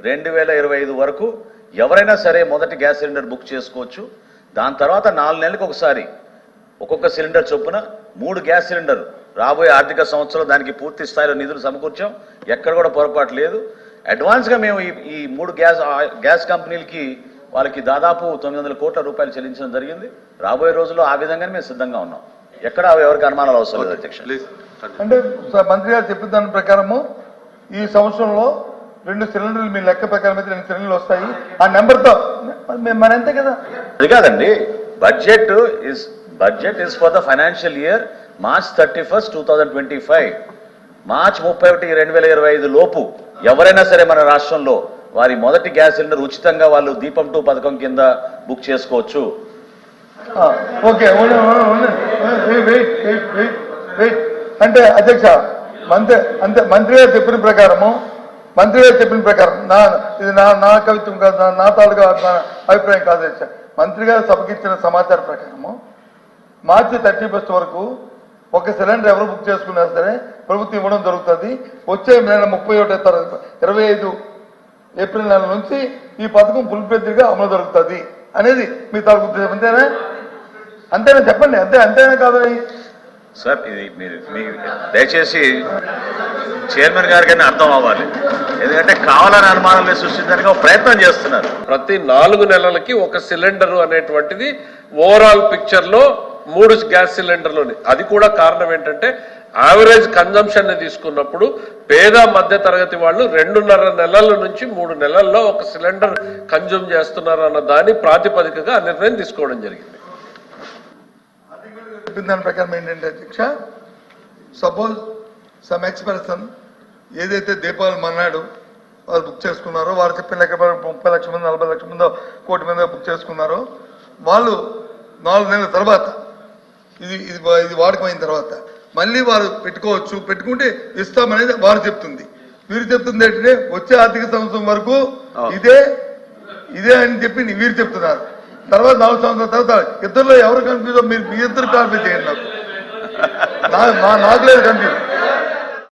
2025 వరకు ఎవరైనా సరే మొదటి గ్యాస్ సిలిండర్ బుక్ చేసుకోవచ్చు. దాని తర్వాత 4 నెలలకు ఒకసారి ఒక్కొక్క సిలిండర్ చొప్పున 3 గ్యాస్ సిలిండర్ రాబోయే ఆర్థిక సంవత్సరం దానికి పూర్తి స్థాయిలో నిధులు సమకూర్చాం. ఎక్కడ కూడా పొరపాటు లేదు. అడ్వాన్స్గా మేము ఈ 3 గ్యాస్ కంపెనీలకి వాళ్ళకి దాదాపు 900 కోట్ల రూపాయలు చెల్లించడం జరిగింది. రాబోయే రోజుల్లో ఆ విధంగానే మేము సిద్ధంగా ఉన్నాం. ఎక్కడ ఎవరికి అనుమానాలు అవసరం లేదు అధ్యక్ష. అంటే మంత్రి గారు చెప్పిన దాని ప్రకారము ఈ సంవత్సరంలో 2 సిలిండర్లు మీ లెక్క ప్రకారం అయితే 2 సిలిండర్లు వస్తాయి. ఆ నెంబర్తో మన అంతే కదా. అది కాదండి, budget is for the financial year March 31, 2025. March 31, 2025 లోపు ఎవరైనా సరే మన రాష్ట్రంలో వారి మొదటి గ్యాస్ సిలిండర్ ఉచితంగా వాళ్ళు దీపం 2 పథకం కింద బుక్ చేసుకోవచ్చు. ఓకే, అంటే అధ్యక్ష మంత్రి గారు చెప్పిన ప్రకారం ఇది నా కవిత్వం కాదు, నా తాలూకా అభిప్రాయం కాదు అధ్యక్ష. మంత్రి గారు సభకి ఇచ్చిన సమాచారం ప్రకారము March 31 వరకు ఒక సిలిండర్ ఎవరు బుక్ చేసుకున్నా సరే ప్రభుత్వం ఇవ్వడం జరుగుతుంది. వచ్చే నెల 25 ఏప్రిల్ నెల నుంచి ఈ పథకం ఫుల్ ఫ్లెడ్జ్డ్గా అమలు జరుగుతుంది అనేది మీ తాలూకు ఉద్దేశం. అంతేనా చెప్పండి. అంతేనా కాదని సార్, ఇది మీరు దయచేసి చైర్మన్ గారికైనా అర్థం అవ్వాలి. ఎందుకంటే కావాలని అనుమానాలు సృష్టించడానికి ఒక ప్రయత్నం చేస్తున్నారు. ప్రతి 4 నెలలకి ఒక సిలిండర్ అనేటువంటిది ఓవరాల్ పిక్చర్ లో 3 గ్యాస్ సిలిండర్లోని. అది కూడా కారణం ఏంటంటే యావరేజ్ కన్జంప్షన్ ని తీసుకున్నప్పుడు పేద మధ్య తరగతి వాళ్ళు 2.5 నెలల నుంచి 3 నెలల్లో ఒక సిలిండర్ కన్జ్యూమ్ చేస్తున్నారు అన్న దాని ప్రాతిపదికగా ఆ నిర్ణయం తీసుకోవడం జరిగింది. దాని ప్రకారం ఏంటంటే అధ్యక్ష, సపోజ్ సమ్ ఎక్స్పర్సన్ ఏదైతే దీపావళి మన్నాడు వాళ్ళు బుక్ చేసుకున్నారో, వారు చెప్పిన లెక్క 30 లక్షల మంది 40 లక్షల మంది 1 కోటి మంది బుక్ చేసుకున్నారో, వాళ్ళు 4 నెలల తర్వాత ఇది వాడకమైన తర్వాత మళ్ళీ వారు పెట్టుకుంటే ఇస్తామనేది వారు చెప్తుంది. వీరు చెప్తుంది ఏంటంటే వచ్చే ఆర్థిక సంవత్సరం వరకు ఇదే అని చెప్పి వీరు చెప్తున్నారు. తర్వాత 4 సంవత్సరాల తర్వాత ఇద్దరులో ఎవరు కన్ఫ్యూజ్, మీరు మీ ఇద్దరు క్లారిఫై చేయండి. నాకు లేదు కన్ఫ్యూజ్.